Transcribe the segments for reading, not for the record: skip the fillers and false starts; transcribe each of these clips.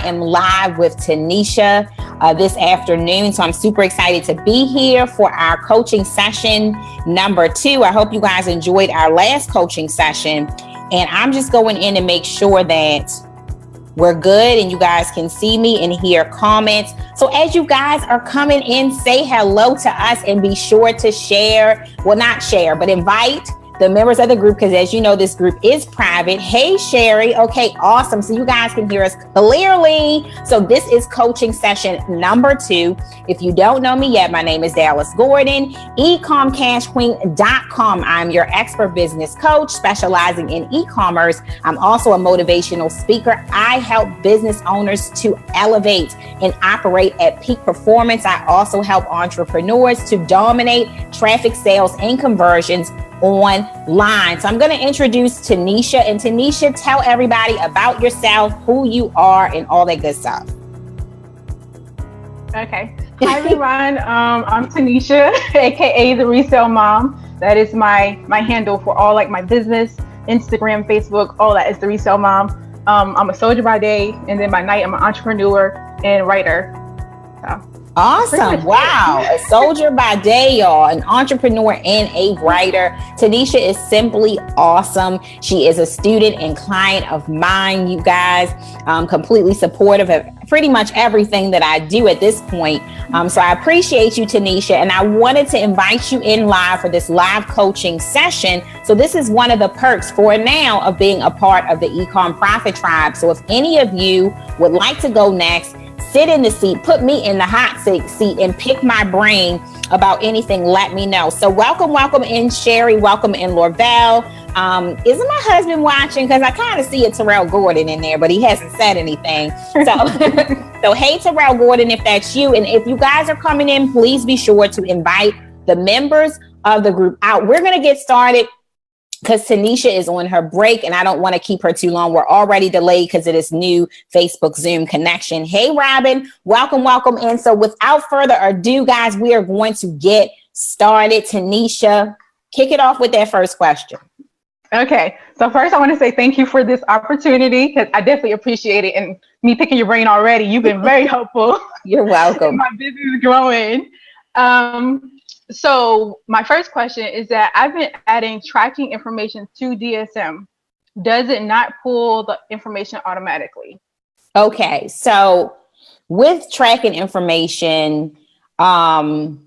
am live with Tanisha this afternoon. So I'm super excited to be here for our coaching session number 2. I hope you guys enjoyed our last coaching session. And I'm just going in to make sure that we're good and you guys can see me and hear comments. So as you guys are coming in, say hello to us and be sure to share. Well, not share, but invite the members of the group, because as you know, this group is private. Hey, Sherry. Okay, awesome. So you guys can hear us clearly. So this is coaching session number 2. If you don't know me yet, my name is Dallas Gordon, ecomcashqueen.com. I'm your expert business coach specializing in e-commerce. I'm also a motivational speaker. I help business owners to elevate and operate at peak performance. I also help entrepreneurs to dominate traffic, sales, and conversions online. So I'm going to introduce Tanisha. And Tanisha, tell everybody about yourself, who you are, and all that good stuff. Okay. Hi, everyone. I'm Tanisha, aka the Resale Mom. That is my handle for all like my business, Instagram, Facebook, all that is the Resale Mom. I'm a soldier by day, and then by night I'm an entrepreneur and writer. So. Awesome. Wow. A soldier by day, y'all, an entrepreneur and a writer. Tanisha is simply awesome. She is a student and client of mine, you guys. Completely supportive of pretty much everything that I do at this point. So I appreciate you, Tanisha. And I wanted to invite you in live for this live coaching session. So this is one of the perks for now of being a part of the Ecom Profit Tribe. So if any of you would like to go next, sit in the seat, put me in the hot seat and pick my brain about anything, let me know. So welcome in Sherry, welcome in Lorvell. Isn't my husband watching? Because I kind of see a Terrell Gordon in there, but he hasn't said anything. So, so hey, Terrell Gordon, if that's you. And if you guys are coming in, please be sure to invite the members of the group out. We're going to get started because Tanisha is on her break and I don't want to keep her too long. We're already delayed because of this new Facebook Zoom connection. Hey, Robin, welcome in. So without further ado, guys, we are going to get started. Tanisha, kick it off with that first question. Okay. So first I want to say thank you for this opportunity because I definitely appreciate it. And me picking your brain already, you've been very helpful. You're welcome. My business is growing. So my first question is that I've been adding tracking information to DSM. Does it not pull the information automatically? Okay. So with tracking information, so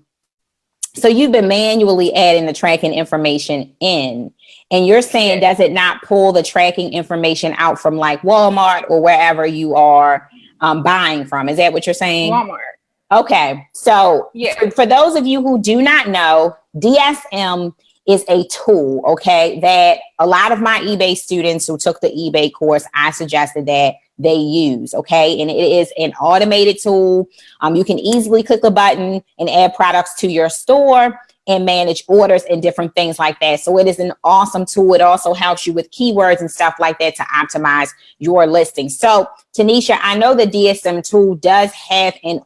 you've been manually adding the tracking information in, and you're saying, does it not pull the tracking information out from like Walmart or wherever you are buying from? Is that what you're saying? Walmart. Okay. So for those of you who do not know, DSM is a tool, okay, that a lot of my eBay students who took the eBay course, I suggested that they use, okay? And it is an automated tool. You can easily click a button and add products to your store and manage orders and different things like that. So it is an awesome tool. It also helps you with keywords and stuff like that to optimize your listing. So Tanisha, I know the DSM tool does have an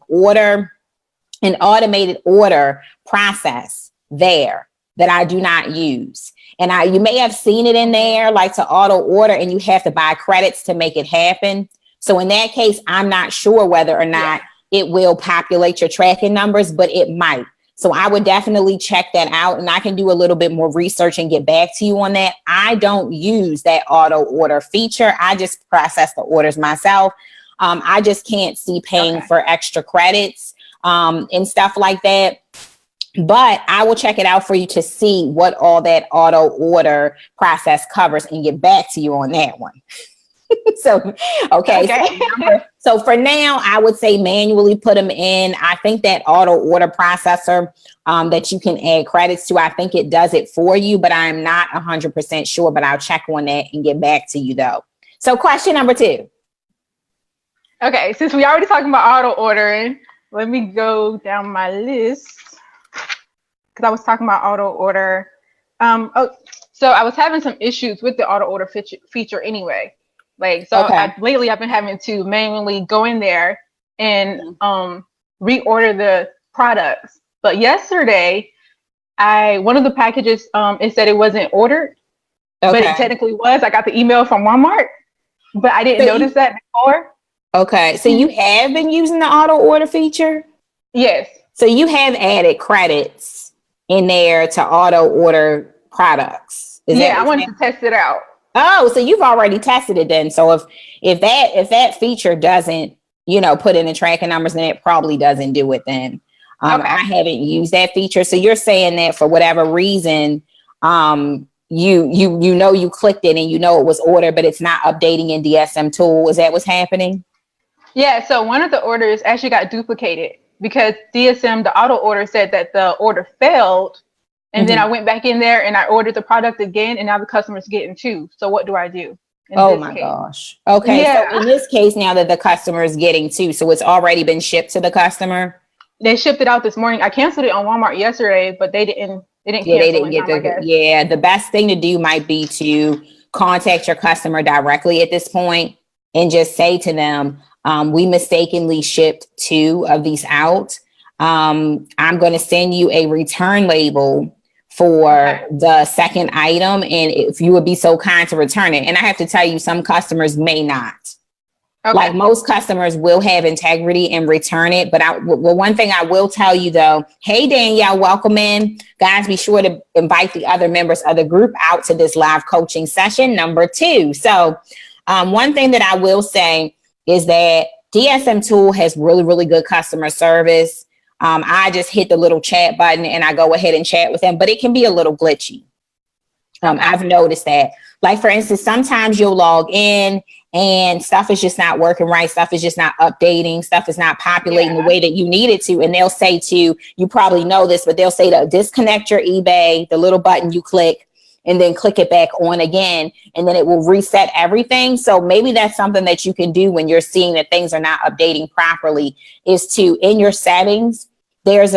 automated order process there that I do not use. And you may have seen it in there, like to auto order, and you have to buy credits to make it happen. So in that case, I'm not sure whether or not it will populate your tracking numbers, but it might. So I would definitely check that out, and I can do a little bit more research and get back to you on that. I don't use that auto order feature. I just process the orders myself. I just can't see paying for extra credits and stuff like that. But I will check it out for you to see what all that auto order process covers and get back to you on that one. Okay. So for now, I would say manually put them in. I think that auto order processor that you can add credits to, I think it does it for you, but I'm not 100% sure, but I'll check on that and get back to you though. So question number 2. Okay. Since we already talking about auto ordering, let me go down my list because I was talking about auto order. So I was having some issues with the auto order feature anyway. Lately I've been having to manually go in there and reorder the products. But yesterday, one of the packages, it said it wasn't ordered, but it technically was. I got the email from Walmart, but I didn't notice that before. Okay. So you have been using the auto order feature? Yes. So you have added credits in there to auto order products. Is Yeah, that I wanted to test it out. Oh, so you've already tested it then. So if that feature doesn't, put in the tracking numbers, then it probably doesn't do it then. Okay. I haven't used that feature. So you're saying that for whatever reason, you clicked it and it was ordered, but it's not updating in DSM tool. Is that what's happening? Yeah, so one of the orders actually got duplicated because DSM, the auto order, said that the order failed. And then I went back in there and I ordered the product again, and now the customer's getting two. So what do I do? Oh my gosh. Okay. Yeah. So in this case, now that the customer is getting two, so it's already been shipped to the customer. They shipped it out this morning. I canceled it on Walmart yesterday, but they didn't cancel. They didn't get the best thing to do might be to contact your customer directly at this point and just say to them, we mistakenly shipped two of these out. I'm going to send you a return label for the second item. And if you would be so kind to return it. And I have to tell you, some customers may not. Okay. Like most customers will have integrity and return it. But one thing I will tell you though, hey, Danielle, welcome in. Guys, be sure to invite the other members of the group out to this live coaching session number 2. So one thing that I will say is that DSM tool has really, really good customer service. I just hit the little chat button and I go ahead and chat with them, but it can be a little glitchy. I've noticed that. Like, for instance, sometimes you'll log in and stuff is just not working right. Stuff is just not updating. Stuff is not populating the way that you need it to. And they'll say you probably know this, but they'll say to disconnect your eBay, the little button you click, and then click it back on again, and then it will reset everything. So maybe that's something that you can do when you're seeing that things are not updating properly, is to, in your settings, there's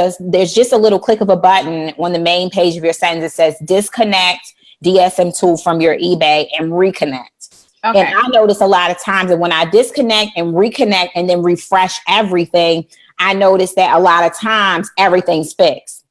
just a little click of a button on the main page of your settings that says disconnect DSM tool from your eBay and reconnect. Okay. And I notice a lot of times that when I disconnect and reconnect and then refresh everything, I notice that a lot of times everything's fixed.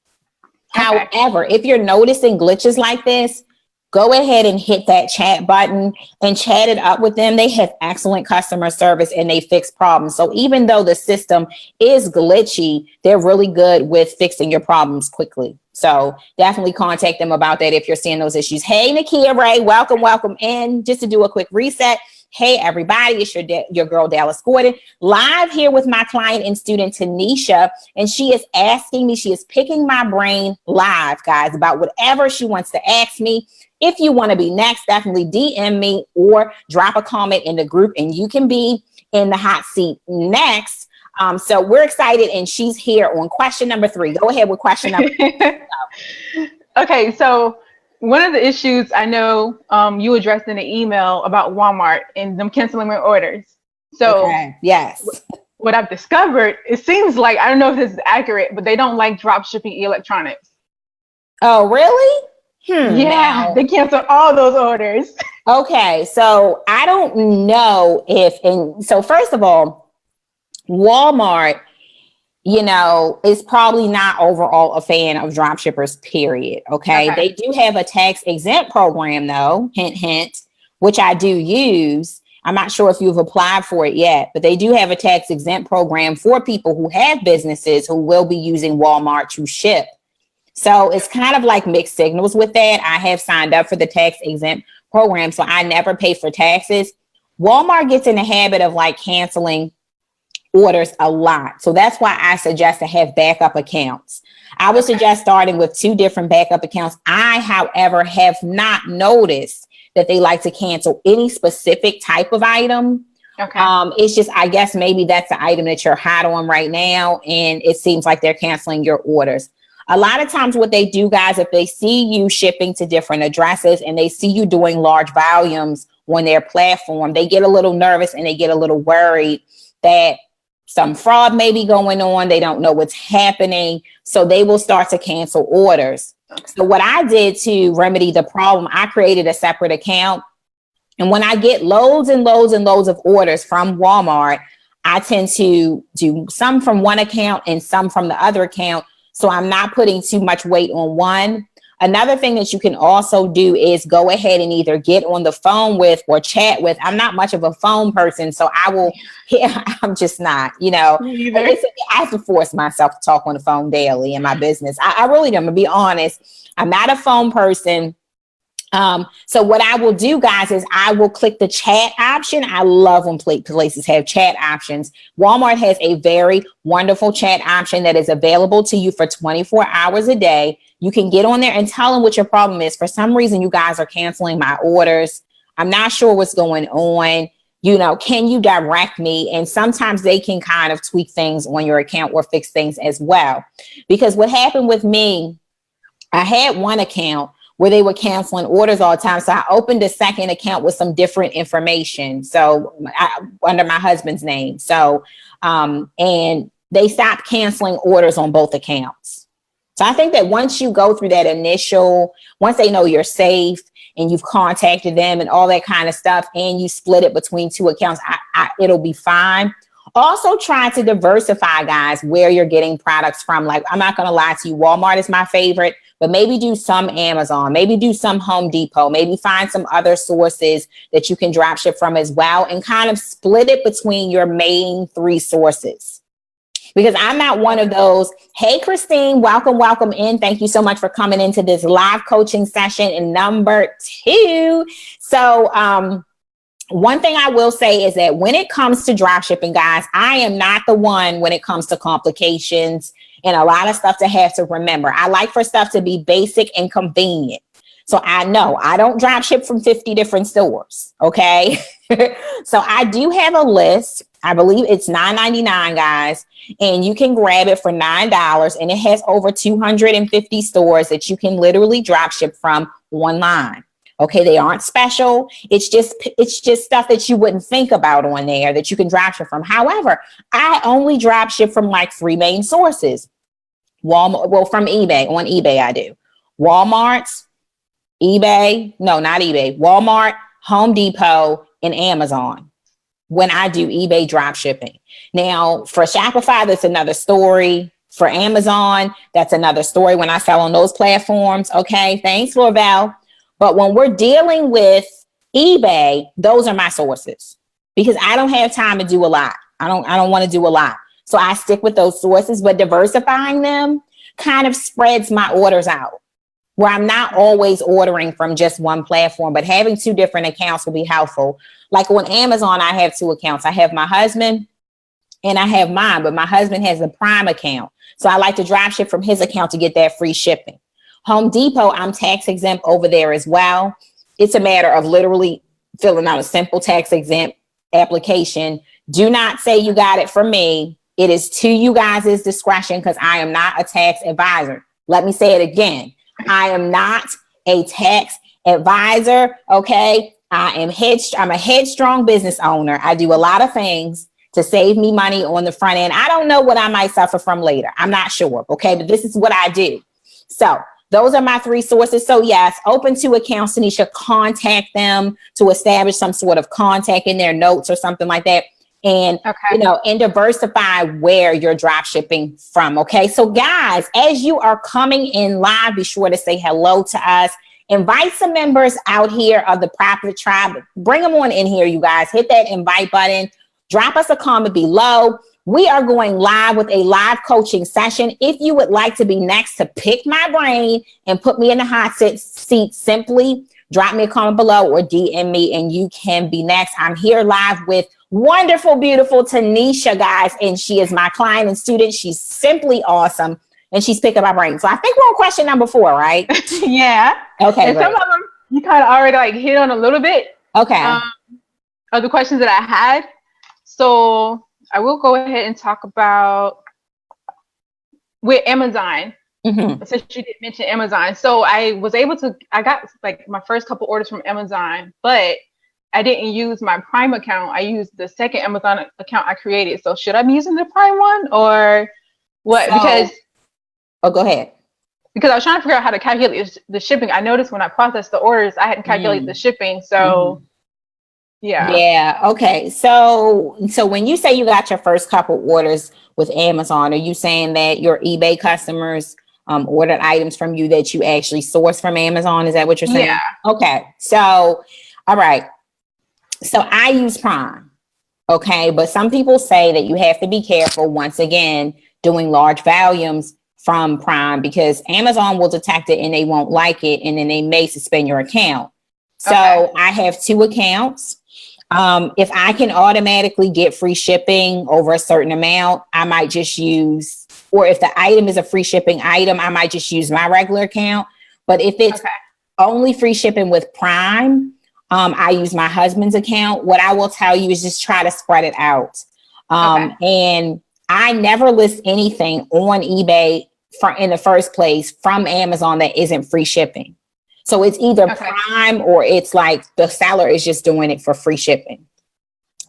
Okay. However, if you're noticing glitches like this, go ahead and hit that chat button and chat it up with them. They have excellent customer service and they fix problems. So even though the system is glitchy, they're really good with fixing your problems quickly. So definitely contact them about that if you're seeing those issues. Hey, Nakia Ray, welcome in. Just to do a quick reset. Hey, everybody, it's your girl, Dallas Gordon, live here with my client and student, Tanisha. And she is asking me, she is picking my brain live, guys, about whatever she wants to ask me. If you want to be next, definitely DM me or drop a comment in the group and you can be in the hot seat next. So we're excited and she's here on question number 3. Go ahead with question number 3. Okay, so one of the issues I know you addressed in the email about Walmart and them canceling my orders. So yes, what I've discovered, it seems like, I don't know if this is accurate, but they don't like drop shipping electronics. Oh, really? Yeah, they canceled all those orders. Okay, so I don't know so first of all, Walmart, is probably not overall a fan of drop shippers, period. Okay. They do have a tax exempt program though, hint, hint, which I do use. I'm not sure if you've applied for it yet, but they do have a tax exempt program for people who have businesses who will be using Walmart to ship. So it's kind of like mixed signals with that. I have signed up for the tax exempt program, so I never pay for taxes. Walmart gets in the habit of like canceling orders a lot. So that's why I suggest to have backup accounts. I would suggest starting with 2 different backup accounts. I, however, have not noticed that they like to cancel any specific type of item. Okay. It's just, I guess maybe that's the item that you're hot on right now. And it seems like they're canceling your orders. A lot of times what they do, guys, if they see you shipping to different addresses and they see you doing large volumes on their platform, they get a little nervous and they get a little worried that some fraud may be going on. They don't know what's happening. So they will start to cancel orders. So what I did to remedy the problem, I created a separate account. And when I get loads and loads and loads of orders from Walmart, I tend to do some from one account and some from the other account. So I'm not putting too much weight on one. Another thing that you can also do is go ahead and either get on the phone with or chat with. I'm not much of a phone person, so I'm just not, I have to force myself to talk on the phone daily in my business. I really don't, I'm gonna be honest. I'm not a phone person. So what I will do, guys, is I will click the chat option. I love when places have chat options. Walmart has a very wonderful chat option that is available to you for 24 hours a day. You can get on there and tell them what your problem is. For some reason, you guys are canceling my orders. I'm not sure what's going on. Can you direct me? And sometimes they can kind of tweak things on your account or fix things as well. Because what happened with me, I had one account where they were canceling orders all the time. So I opened a second account with some different information. So under my husband's name. So, and they stopped canceling orders on both accounts. So I think that once you go through that once they know you're safe and you've contacted them and all that kind of stuff, and you split it between two accounts, it'll be fine. Also try to diversify, guys, where you're getting products from. Like, I'm not going to lie to you. Walmart is my favorite, but maybe do some Amazon, maybe do some Home Depot, maybe find some other sources that you can drop ship from as well, and kind of split it between your main 3 sources. Because I'm not one of those, hey, Christine, welcome in. Thank you so much for coming into this live coaching session in number 2. So, one thing I will say is that when it comes to drop shipping, guys, I am not the one when it comes to complications and a lot of stuff to have to remember. I like for stuff to be basic and convenient. So I know I don't drop ship from 50 different stores. Okay. So I do have a list. I believe it's $9.99, guys, and you can grab it for $9, and it has over 250 stores that you can literally drop ship from online. Okay, they aren't special. It's just stuff that you wouldn't think about on there that you can drop ship from. However, I only drop ship from like 3 main sources. Walmart, from eBay. On eBay, I do. Walmart, Home Depot, and Amazon when I do eBay drop shipping. Now, for Shopify, that's another story. For Amazon, that's another story when I sell on those platforms. Okay, thanks, Lorvel. But when we're dealing with eBay, those are my sources because I don't have time to do a lot. I don't want to do a lot. So I stick with those sources, but diversifying them kind of spreads my orders out where I'm not always ordering from just one platform, but having 2 different accounts will be helpful. Like on Amazon, I have 2 accounts. I have my husband and I have mine, but my husband has a Prime account. So I like to drop ship from his account to get that free shipping. Home Depot, I'm tax exempt over there as well. It's a matter of literally filling out a simple tax exempt application. Do not say you got it from me. It is to you guys' discretion because I am not a tax advisor. Let me say it again. I am not a tax advisor. Okay. I'm a headstrong business owner. I do a lot of things to save me money on the front end. I don't know what I might suffer from later. I'm not sure. Okay. But this is what I do. So those are my 3 sources. So yes, open 2 accounts, Tanisha, contact them to establish some sort of contact in their notes or something like that. And, and diversify where you're drop shipping from. Okay. So guys, as you are coming in live, be sure to say hello to us. Invite some members out here of the Profit Tribe. Bring them on in here, you guys. Hit that invite button. Drop us a comment below. We are going live with a live coaching session. If you would like to be next to pick my brain and put me in the hot seat, simply drop me a comment below or DM me and you can be next. I'm here live with wonderful, beautiful Tanisha, guys, and she is my client and student. She's simply awesome and she's picking my brain. So I think we're on question number 4, right? Yeah. Okay. And some of them you kind of already hit on a little bit. Okay. Of the questions that I had. So I will go ahead and talk about with Amazon. Mm-hmm. Since you did mention Amazon. So I got like my first couple orders from Amazon, but I didn't use my Prime account. I used the second Amazon account I created. So should I be using the Prime one or what? Go ahead. Because I was trying to figure out how to calculate the shipping. I noticed when I processed the orders, I hadn't calculated the shipping. So Yeah. Okay. So when you say you got your first couple orders with Amazon, are you saying that your eBay customers ordered items from you that you actually source from Amazon. Is that what you're saying? Yeah. Okay. So, all right. So I use Prime. Okay. But some people say that you have to be careful, once again, doing large volumes from Prime, because Amazon will detect it and they won't like it. And then they may suspend your account. So I have 2 accounts. If I can automatically get free shipping over a certain amount, I might just use, or if the item is a free shipping item, I might just use my regular account. But if it's only free shipping with Prime, I use my husband's account. What I will tell you is just try to spread it out. And I never list anything on eBay in the first place from Amazon that isn't free shipping. So it's either Prime or it's like the seller is just doing it for free shipping.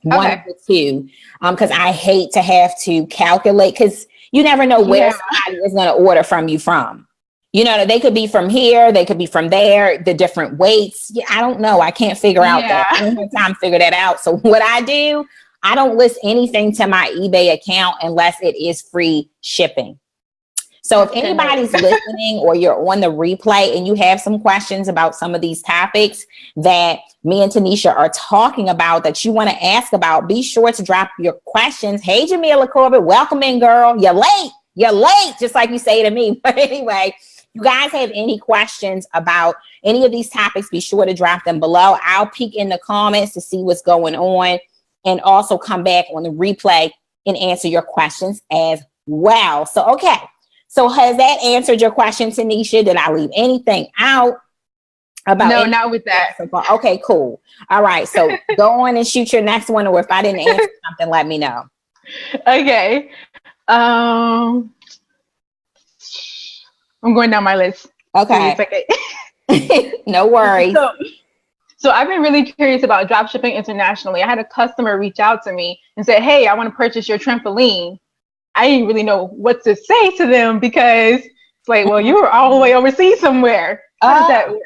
One of the two. Because I hate to have to calculate, because you never know where somebody is going to order from you from. You know, they could be from here, they could be from there, the different weights. Yeah, I don't know. I can't figure out that. I don't have time to figure that out. So what I do, I don't list anything to my eBay account unless it is free shipping. So if anybody's listening or you're on the replay and you have some questions about some of these topics that me and Tanisha are talking about that you want to ask about, be sure to drop your questions. Hey, Jamila Corbett, welcome in, girl. You're late, just like you say to me. But anyway, you guys have any questions about any of these topics, be sure to drop them below. I'll peek in the comments to see what's going on and also come back on the replay and answer your questions as well. So, okay. So has that answered your question, Tanisha? Did I leave anything out? No, not with that. Okay, cool. All right. So go on and shoot your next one. Or if I didn't answer something, let me know. Okay. I'm going down my list. Okay. No worries. So I've been really curious about dropshipping internationally. I had a customer reach out to me and say, hey, I want to purchase your trampoline. I didn't really know what to say to them because it's like, well, you were all the way overseas somewhere. How does that work?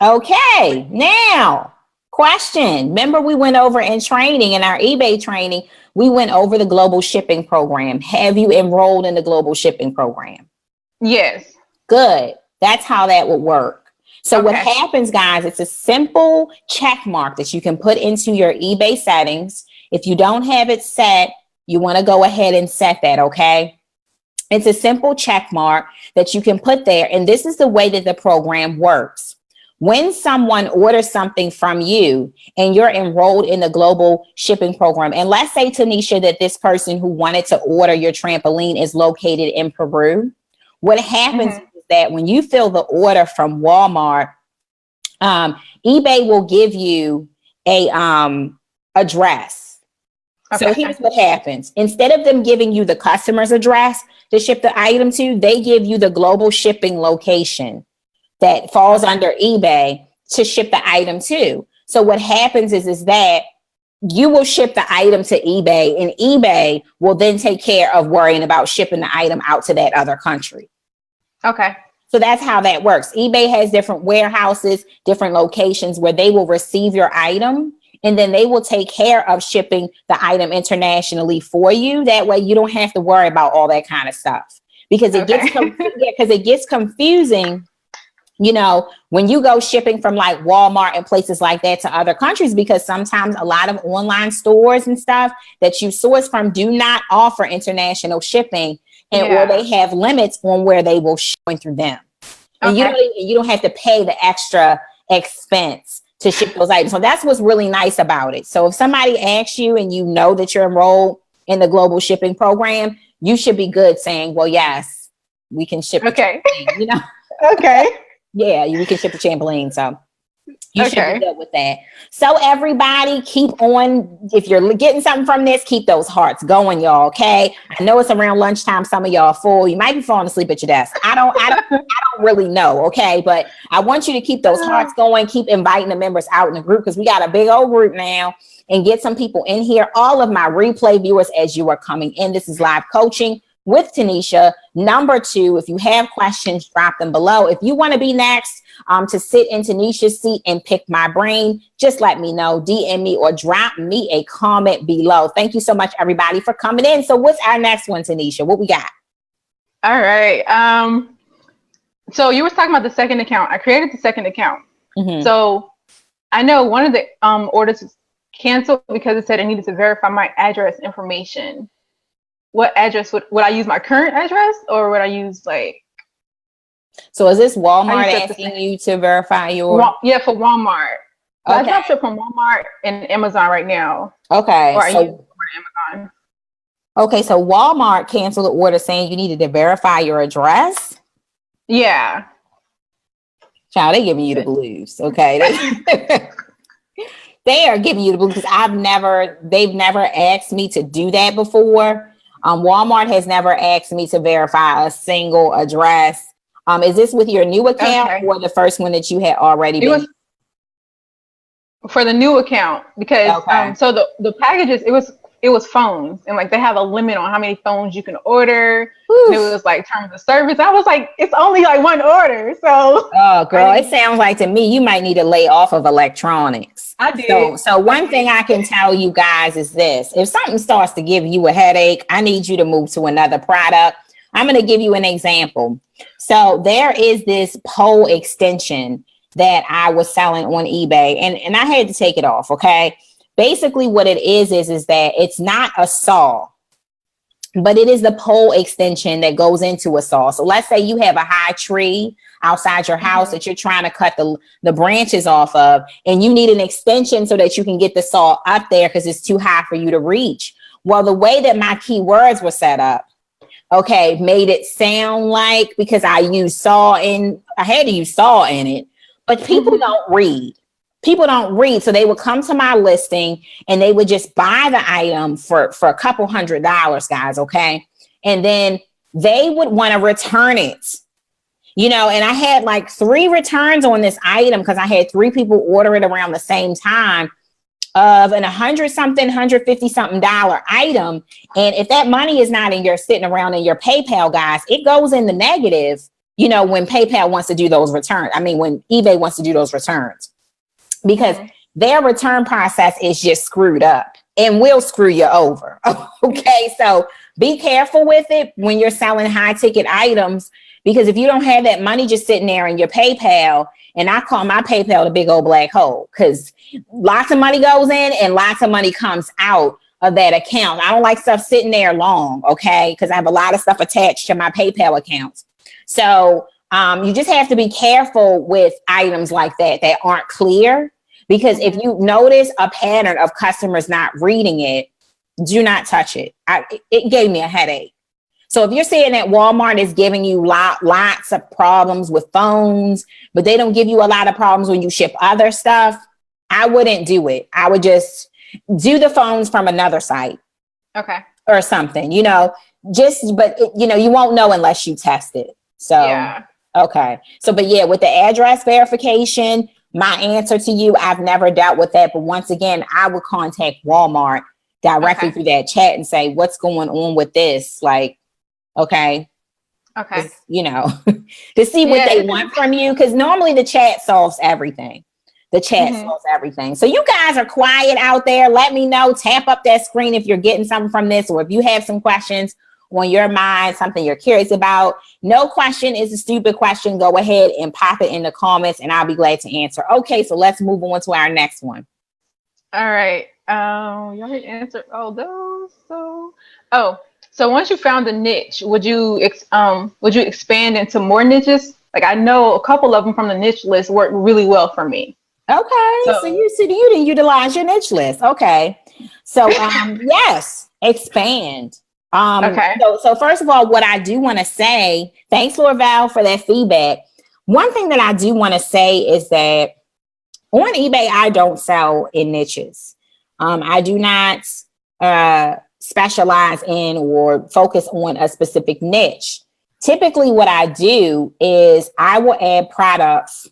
Okay. Now, question. Remember we went over in training, in our eBay training, we went over the global shipping program. Have you enrolled in the global shipping program? Yes. Good. That's how that would work. So what happens, guys, it's a simple check mark that you can put into your eBay settings. If you don't have it set, you want to go ahead and set that, okay? It's a simple check mark that you can put there. And this is the way that the program works. When someone orders something from you and you're enrolled in the global shipping program, and let's say, Tanisha, that this person who wanted to order your trampoline is located in Peru, what happens is that when you fill the order from Walmart, eBay will give you a address. So here's what happens. Instead of them giving you the customer's address to ship the item to, they give you the global shipping location that falls under eBay to ship the item to. So what happens is that you will ship the item to eBay, and eBay will then take care of worrying about shipping the item out to that other country. Okay. So that's how that works. eBay has different warehouses, different locations where they will receive your item. And then they will take care of shipping the item internationally for you. That way you don't have to worry about all that kind of stuff, because it gets confusing, you know, when you go shipping from like Walmart and places like that to other countries, because sometimes a lot of online stores and stuff that you source from do not offer international shipping, and or they have limits on where they will ship through them. And you don't have to pay the extra expense to ship those items. So that's what's really nice about it. So if somebody asks you and you know that you're enrolled in the global shipping program, you should be good saying, well, yes, we can ship. Okay. You know? Okay. Yeah, we can ship the trampoline. So you should be good with that. So everybody keep on. If you're getting something from this, keep those hearts going, y'all. Okay. I know it's around lunchtime. Some of y'all are full. You might be falling asleep at your desk. I don't really know. Okay. But I want you to keep those hearts going. Keep inviting the members out in the group, because we got a big old group now, and get some people in here. All of my replay viewers, as you are coming in, this is live coaching with Tanisha. Number 2, if you have questions, drop them below. If you want to be next to sit in Tanisha's seat and pick my brain, just let me know, DM me or drop me a comment below. Thank you so much, everybody, for coming in. So what's our next one, Tanisha? What we got? All right. So you were talking about the second account. I created the second account. Mm-hmm. So I know one of the orders was canceled because it said it needed to verify my address information. What address would I use? My current address, or would I use like? So is this Walmart asking you to verify your? Yeah, for Walmart. So Okay. I drop ship from Walmart and Amazon right now. Okay. Or I use Amazon. Okay, so Walmart canceled the order saying you needed to verify your address. Yeah. Child, they giving you the blues. Okay. They are giving you the blues because they've never asked me to do that before. Walmart has never asked me to verify a single address. Is this with your new account or the first one that you had already been? For the new account, because so the packages, it was phones, and like they have a limit on how many phones you can order. And it was like terms of service. I was like, it's only like one order. So oh girl, it sounds like to me you might need to lay off of electronics. I did. So one thing I can tell you guys is this: if something starts to give you a headache, I need you to move to another product. I'm going to give you an example. So there is this pole extension that I was selling on eBay, and I had to take it off. Okay. Basically what it is that it's not a saw, but it is the pole extension that goes into a saw. So let's say you have a high tree outside your house that you're trying to cut the branches off of, and you need an extension so that you can get the saw up there because it's too high for you to reach. Well, the way that my keywords were set up, okay, made it sound like, because I had to use saw in it, but people don't read. People don't read. So they would come to my listing and they would just buy the item for a couple $100, guys. Okay. And then they would want to return it, and I had like 3 returns on this item because I had 3 people order it around the same time of an $150-something item. And if that money is not sitting around in your PayPal, guys, it goes in the negative, when PayPal wants to do those returns. I mean, when eBay wants to do those returns. Because their return process is just screwed up and will screw you over. Okay, so be careful with it when you're selling high ticket items, because if you don't have that money just sitting there in your PayPal, and I call my PayPal the big old black hole, because lots of money goes in and lots of money comes out of that account. I don't like stuff sitting there long, okay, because I have a lot of stuff attached to my PayPal accounts. So you just have to be careful with items like that aren't clear, because if you notice a pattern of customers not reading it, do not touch it. It gave me a headache. So if you're saying that Walmart is giving you lots of problems with phones, but they don't give you a lot of problems when you ship other stuff, I wouldn't do it. I would just do the phones from another site. Okay. Or something, you won't know unless you test it. So, yeah. Okay. So, but yeah, with the address verification, my answer to you, I've never dealt with that. But once again, I would contact Walmart directly through that chat and say, what's going on with this? Like, okay. Okay. To see what they want from you. Because normally the chat solves everything. The chat solves everything. So you guys are quiet out there. Let me know. Tap up that screen if you're getting something from this, or if you have some questions on your mind, something you're curious about. No question is a stupid question. Go ahead and pop it in the comments and I'll be glad to answer. Okay, so let's move on to our next one. All right. You already answered all those. So once you found a niche, would you expand into more niches? Like, I know a couple of them from the niche list worked really well for me. Okay, so you didn't utilize your niche list. Okay, so yes, expand. Okay. So first of all, what I do want to say, thanks, Lord Val, for that feedback. One thing that I do want to say is that on eBay, I don't sell in niches. I do not specialize in or focus on a specific niche. Typically, what I do is I will add products.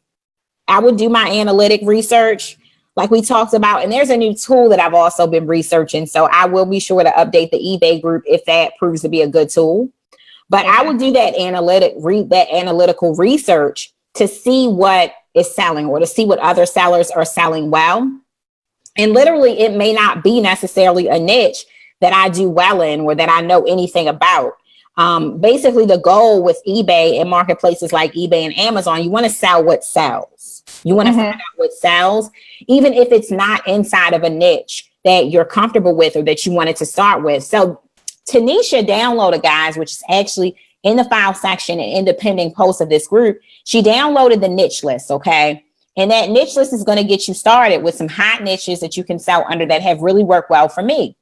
I would do my analytic research, like we talked about, and there's a new tool that I've also been researching. So I will be sure to update the eBay group if that proves to be a good tool. But I would do that analytical research to see what is selling, or to see what other sellers are selling well. And literally, it may not be necessarily a niche that I do well in or that I know anything about. Basically the goal with eBay and marketplaces like eBay and Amazon, you want to sell what sells. You want to find out what sells, even if it's not inside of a niche that you're comfortable with or that you wanted to start with. So Tanisha downloaded, guys, which is actually in the file section and independent post of this group. She downloaded the niche list. Okay. And that niche list is going to get you started with some hot niches that you can sell under that have really worked well for me.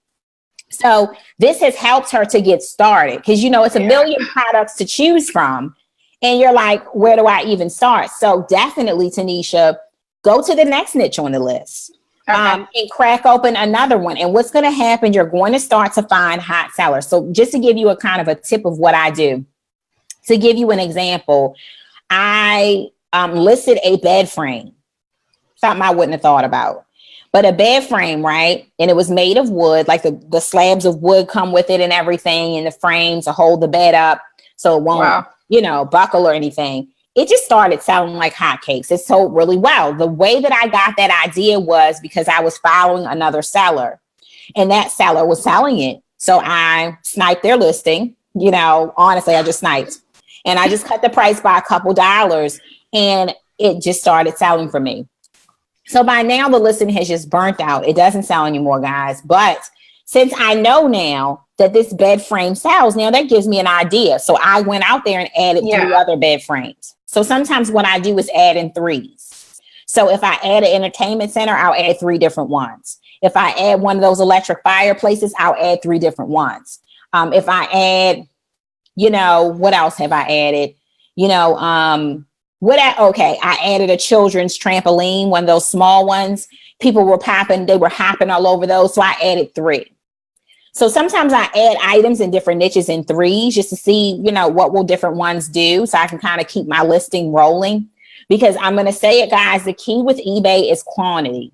So this has helped her to get started because, you know, it's a million products to choose from. And you're like, where do I even start? So definitely, Tanisha, go to the next niche on the list and crack open another one. And what's going to happen, you're going to start to find hot sellers. So just to give you a kind of a tip of what I do, to give you an example, I listed a bed frame, something I wouldn't have thought about. But a bed frame, right? And it was made of wood, like the slabs of wood come with it and everything, and the frame to hold the bed up so it won't, you know, buckle or anything. It just started selling like hotcakes. It sold really well. The way that I got that idea was because I was following another seller, and that seller was selling it. So I sniped their listing. You know, honestly, I just sniped, and I just cut the price by a couple dollars, and it just started selling for me. So by now the listing has just burnt out. It doesn't sell anymore, guys. But since I know now that this bed frame sells, now that gives me an idea. So I went out there and added 3 other bed frames. So sometimes what I do is add in 3s. So if I add an entertainment center, I'll add 3 different ones. If I add one of those electric fireplaces, I'll add 3 different ones. If I add, you know, what else have I added? You know, I added a children's trampoline, one of those small ones. People were they were hopping all over those. So I added 3. So sometimes I add items in different niches in 3s just to see, you know, what will different ones do. So I can kind of keep my listing rolling, because I'm going to say it, guys, the key with eBay is quantity.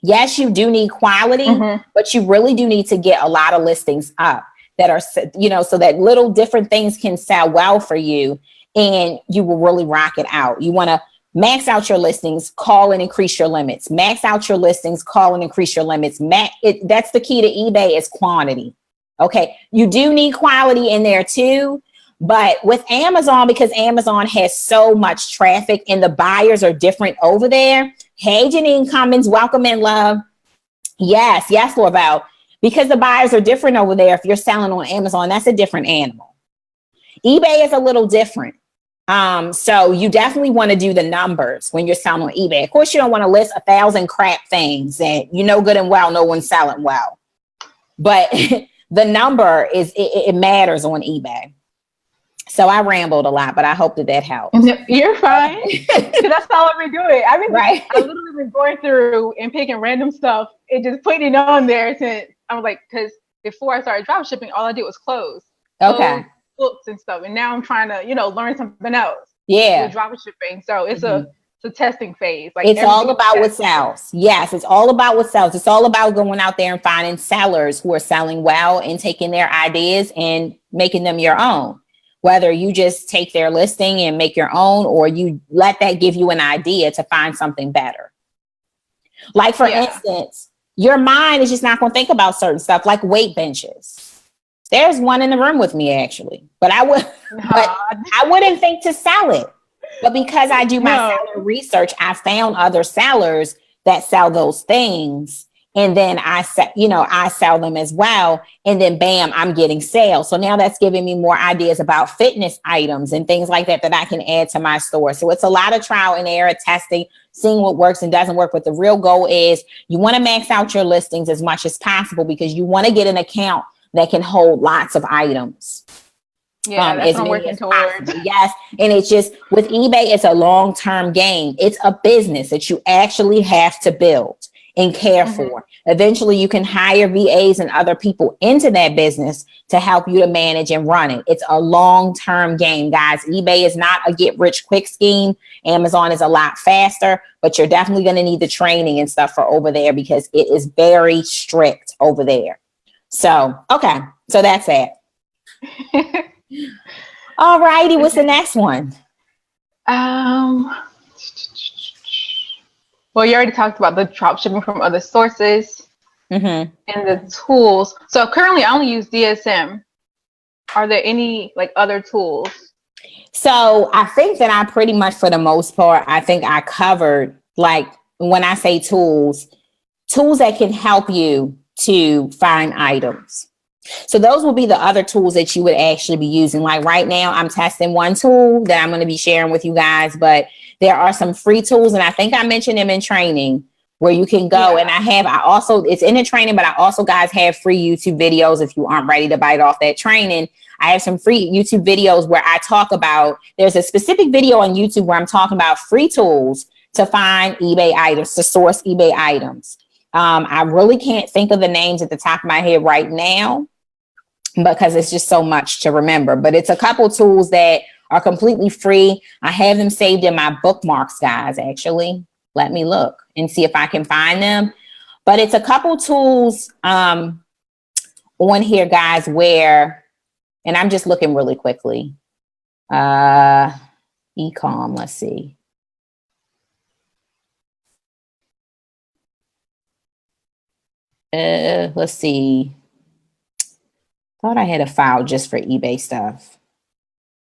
Yes, you do need quality, but you really do need to get a lot of listings up that are, you know, so that little different things can sell well for you. And you will really rock it out. You want to max out your listings, call and increase your limits. Max out your listings, call and increase your limits. That's the key to eBay is quantity. Okay. You do need quality in there too. But with Amazon, because Amazon has so much traffic and the buyers are different over there. Hey, Janine Cummins, welcome in, love. Yes, Lorval. Because the buyers are different over there. If you're selling on Amazon, that's a different animal. eBay is a little different. So you definitely want to do the numbers when you're selling on eBay. Of course, you don't want to list 1,000 crap things that you know good and well no one's selling well. But the number it matters on eBay. So I rambled a lot, but I hope that helps. You're fine. That's all I've been doing. I've literally been going through and picking random stuff and just putting it on there since I was like, because before I started dropshipping, all I did was clothes. Okay. Books and stuff, and now I'm trying to, you know, learn something else. Yeah, with dropshipping. So it's a testing phase. Like it's all about what sells. Yes, it's all about what sells. It's all about going out there and finding sellers who are selling well and taking their ideas and making them your own. Whether you just take their listing and make your own, or you let that give you an idea to find something better. Like for instance, your mind is just not going to think about certain stuff like weight benches. There's one in the room with me actually, but I wouldn't think to sell it. But because I do my seller research, I found other sellers that sell those things, and then I sell them as well. And then bam, I'm getting sales. So now that's giving me more ideas about fitness items and things like that I can add to my store. So it's a lot of trial and error, testing, seeing what works and doesn't work. But the real goal is you want to max out your listings as much as possible, because you want to get an account that can hold lots of items. Yeah, that's what I'm working towards. Yes, and it's just with eBay, it's a long-term game. It's a business that you actually have to build and care for. Eventually, you can hire VAs and other people into that business to help you to manage and run it. It's a long-term game, guys. eBay is not a get-rich-quick scheme. Amazon is a lot faster, but you're definitely going to need the training and stuff for over there, because it is very strict over there. So, okay. So that's it. All righty. What's the next one? Well, you already talked about the drop shipping from other sources and the tools. So currently I only use DSM. are there any like other tools? So I think that I pretty much, for the most part, I think I covered, like, when I say tools that can help you to find items. So those will be the other tools that you would actually be using. Like right now, I'm testing one tool that I'm going to be sharing with you guys, but there are some free tools, and I think I mentioned them in training, where you can go. And I also, it's in the training, but I also, guys, have free YouTube videos. If you aren't ready to bite off that training, I have some free YouTube videos where I talk about, there's a specific video on YouTube where I'm talking about free tools to find eBay items, to source eBay items. I really can't think of the names at the top of my head right now, because it's just so much to remember. But it's a couple tools that are completely free. I have them saved in my bookmarks, guys, actually. Let me look and see if I can find them. But it's a couple tools on here, guys, where, and I'm just looking really quickly. Ecom, let's see. Let's see. Thought I had a file just for eBay stuff.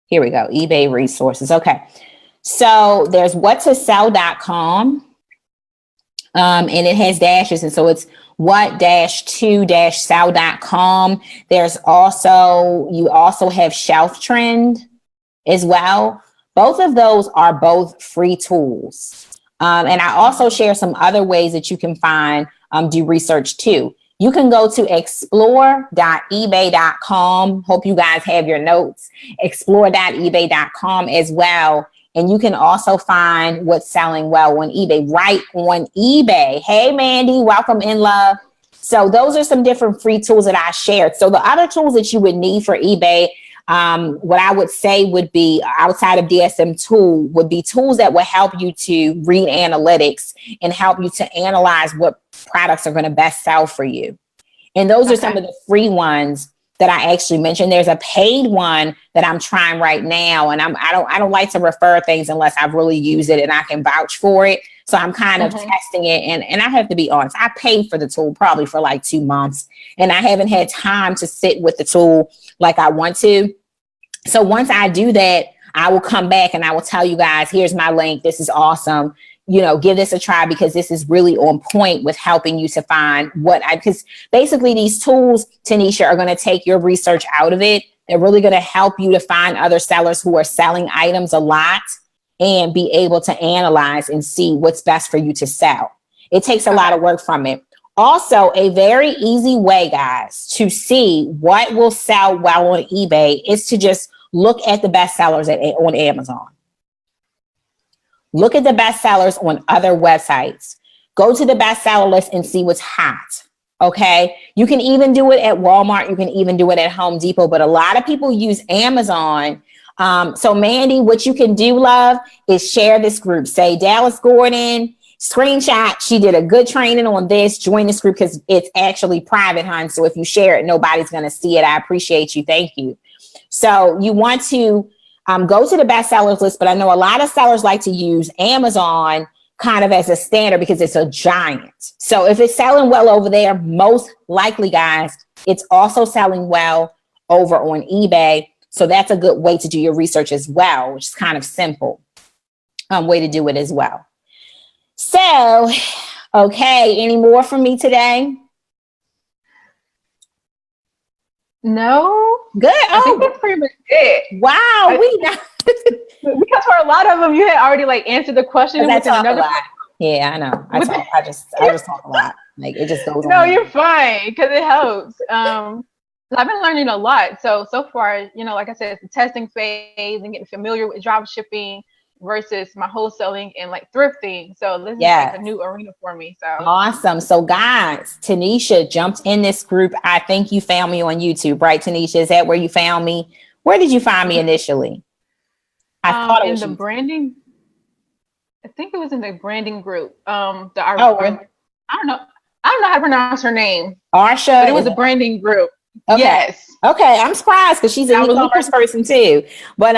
Here we go. eBay resources. Okay. So there's whattosell.com. And it has dashes. And so it's what-to-sell.com. There's also, you also have Shelf Trend as well. Both of those are both free tools. And I also share some other ways that you can find, do research too. You can go to explore.ebay.com. Hope you guys have your notes. Explore.ebay.com as well. And you can also find what's selling well on eBay, right on eBay. Hey, Mandy, welcome in, love. So those are some different free tools that I shared. So the other tools that you would need for eBay, what I would say would be, outside of DSM2, would be tools that will help you to read analytics and help you to analyze what products are going to best sell for you. And those are some of the free ones that I actually mentioned. There's a paid one that I'm trying right now, and I don't like to refer things unless I've really used it and I can vouch for it. So I'm kind of testing it, and I have to be honest, I paid for the tool probably for like 2 months, and I haven't had time to sit with the tool like I want to. So once I do that, I will come back and I will tell you guys, here's my link. This is awesome. You know, give this a try, because this is really on point with helping you to find because basically these tools, Tanisha, are going to take your research out of it. They're really going to help you to find other sellers who are selling items a lot and be able to analyze and see what's best for you to sell. It takes a lot of work from it. Also, a very easy way, guys, to see what will sell well on eBay is to just look at the best sellers on Amazon. Look at the best sellers on other websites. Go to the bestseller list and see what's hot. Okay. You can even do it at Walmart. You can even do it at Home Depot, but a lot of people use Amazon. So Mandy, what you can do, love, is share this group. Say Dallas Gordon, screenshot. She did a good training on this. Join this group, because it's actually private, hon. So if you share it, nobody's going to see it. I appreciate you. Thank you. So you want to go to the best sellers list, but I know a lot of sellers like to use Amazon kind of as a standard because it's a giant. So if it's selling well over there, most likely, guys, it's also selling well over on eBay. So that's a good way to do your research as well, which is kind of simple way to do it as well. So, okay, any more from me today? No. Good. I think that's pretty much it. Wow. Because for a lot of them, you had already like answered the question. I talk a lot. Yeah, I know. I just talk a lot. Like it just goes on. No, you're fine, because it helps. I've been learning a lot. So far, you know, like I said, it's the testing phase and getting familiar with drop shipping versus my wholesaling and like thrifting. So this is like a new arena for me. So awesome. So guys, Tanisha jumped in this group. I think you found me on YouTube, right, Tanisha? Is that where you found me? Where did you find me initially? I thought it was in the branding. I think it was in the branding group. Really? I don't know how to pronounce her name. Arsha. But it was a branding group. Okay. Yes. Okay, I'm surprised because she's an e-commerce person too. But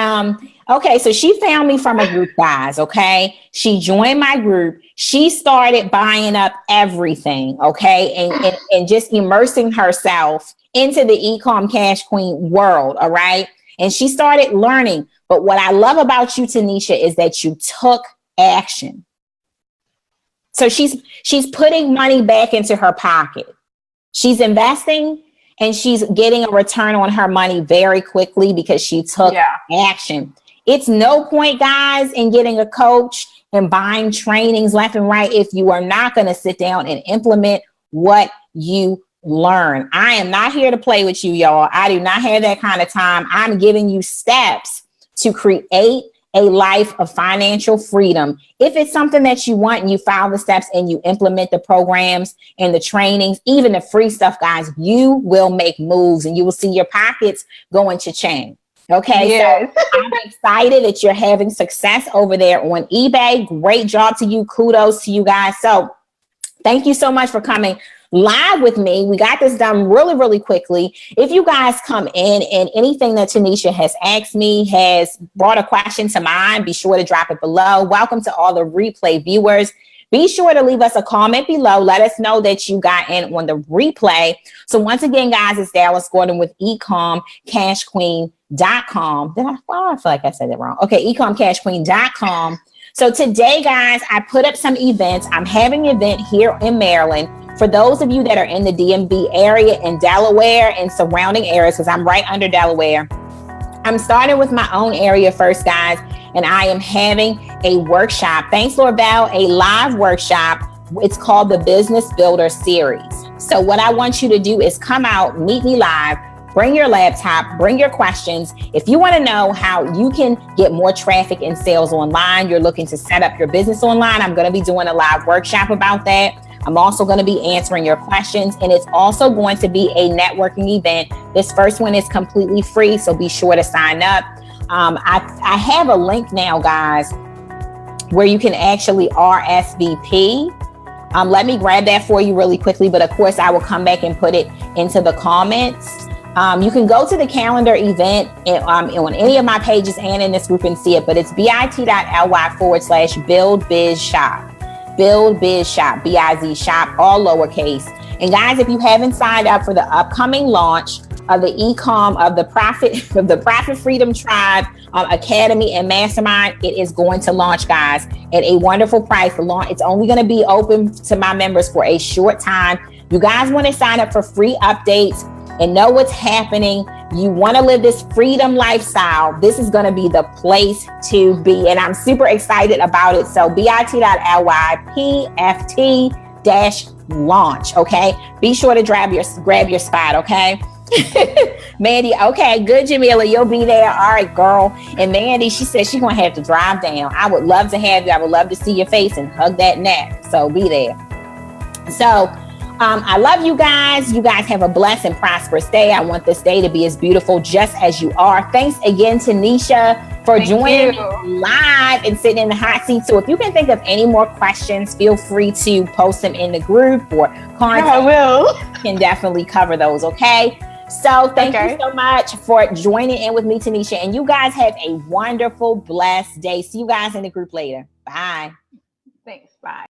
okay, so she found me from a group, guys. Okay, she joined my group. She started buying up everything. Okay, and just immersing herself into the e-com cash queen world. All right, and she started learning. But what I love about you, Tanisha, is that you took action. So she's putting money back into her pocket. She's investing. And she's getting a return on her money very quickly because she took action. It's no point, guys, in getting a coach and buying trainings left and right if you are not going to sit down and implement what you learn. I am not here to play with you, y'all. I do not have that kind of time. I'm giving you steps to create a life of financial freedom. If it's something that you want and you follow the steps and you implement the programs and the trainings, even the free stuff, guys, you will make moves and you will see your pockets going to change. Okay. Yes. So I'm excited that you're having success over there on eBay. Great job to you. Kudos to you guys. So thank you so much for coming live with me. We got this done really, really quickly. If you guys come in and anything that Tanisha has asked me has brought a question to mind, be sure to drop it below. Welcome to all the replay viewers. Be sure to leave us a comment below. Let us know that you got in on the replay. So once again, guys, it's Dallas Gordon with ecomcashqueen.com. I feel like I said that wrong. Okay, ecomcashqueen.com. So today, guys, I put up some events. I'm having an event here in Maryland. For those of you that are in the DMV area in Delaware and surrounding areas, because I'm right under Delaware, I'm starting with my own area first, guys, and I am having a workshop. Thanks, Lord Bell, a live workshop. It's called the Business Builder Series. So what I want you to do is come out, meet me live, bring your laptop, bring your questions. If you want to know how you can get more traffic and sales online, you're looking to set up your business online, I'm going to be doing a live workshop about that. I'm also going to be answering your questions, and it's also going to be a networking event. This first one is completely free, so be sure to sign up. I have a link now, guys, where you can actually RSVP. Let me grab that for you really quickly, but of course I will come back and put it into the comments. You can go to the calendar event on any of my pages and in this group and see it, but it's bit.ly/buildbizshop. Build Biz Shop, B-I-Z shop, all lowercase. And guys, if you haven't signed up for the upcoming launch of the of the Profit Freedom Tribe Academy and Mastermind, it is going to launch, guys, at a wonderful price. The launch, it's only going to be open to my members for a short time. You guys want to sign up for free updates and know what's happening. You want to live this freedom lifestyle. This is going to be the place to be. And I'm super excited about it. So bit.ly/PFT-launch. Okay. Be sure to grab your spot. Okay. Mandy. Okay. Good, Jamila. You'll be there. All right, girl. And Mandy, she said she's going to have to drive down. I would love to have you. I would love to see your face and hug that neck. So be there. So I love you guys. You guys have a blessed and prosperous day. I want this day to be as beautiful just as you are. Thanks again, Tanisha, for joining me live and sitting in the hot seat. So if you can think of any more questions, feel free to post them in the group or contact. I will. Can definitely cover those. Okay. So thank you so much for joining in with me, Tanisha. And you guys have a wonderful, blessed day. See you guys in the group later. Bye. Thanks. Bye.